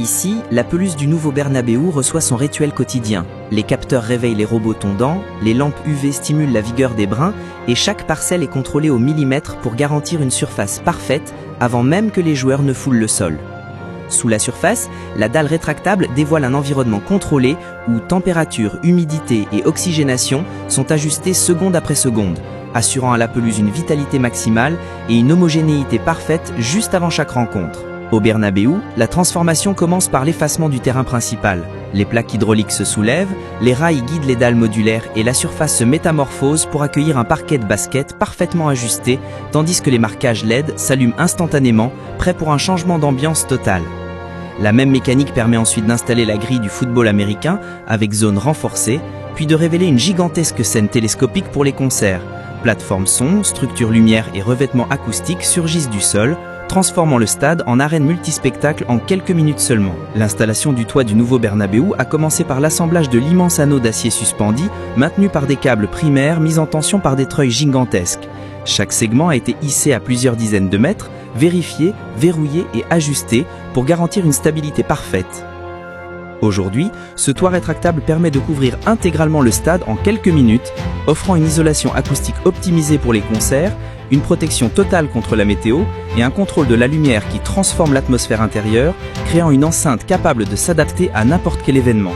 Ici, la pelouse du nouveau Bernabéu reçoit son rituel quotidien. Les capteurs réveillent les robots tondants, les lampes UV stimulent la vigueur des brins et chaque parcelle est contrôlée au millimètre pour garantir une surface parfaite avant même que les joueurs ne foulent le sol. Sous la surface, la dalle rétractable dévoile un environnement contrôlé où température, humidité et oxygénation sont ajustés seconde après seconde, assurant à la pelouse une vitalité maximale et une homogénéité parfaite juste avant chaque rencontre. Au Bernabéu, la transformation commence par l'effacement du terrain principal. Les plaques hydrauliques se soulèvent, les rails guident les dalles modulaires et la surface se métamorphose pour accueillir un parquet de basket parfaitement ajusté, tandis que les marquages LED s'allument instantanément, prêts pour un changement d'ambiance total. La même mécanique permet ensuite d'installer la grille du football américain avec zone renforcée, puis de révéler une gigantesque scène télescopique pour les concerts. Plateforme son, structure lumière et revêtements acoustiques surgissent du sol, transformant le stade en arène multispectacle en quelques minutes seulement. L'installation du toit du nouveau Bernabéu a commencé par l'assemblage de l'immense anneau d'acier suspendu, maintenu par des câbles primaires mis en tension par des treuils gigantesques. Chaque segment a été hissé à plusieurs dizaines de mètres, vérifié, verrouillé et ajusté pour garantir une stabilité parfaite. Aujourd'hui, ce toit rétractable permet de couvrir intégralement le stade en quelques minutes, offrant une isolation acoustique optimisée pour les concerts, une protection totale contre la météo et un contrôle de la lumière qui transforme l'atmosphère intérieure, créant une enceinte capable de s'adapter à n'importe quel événement.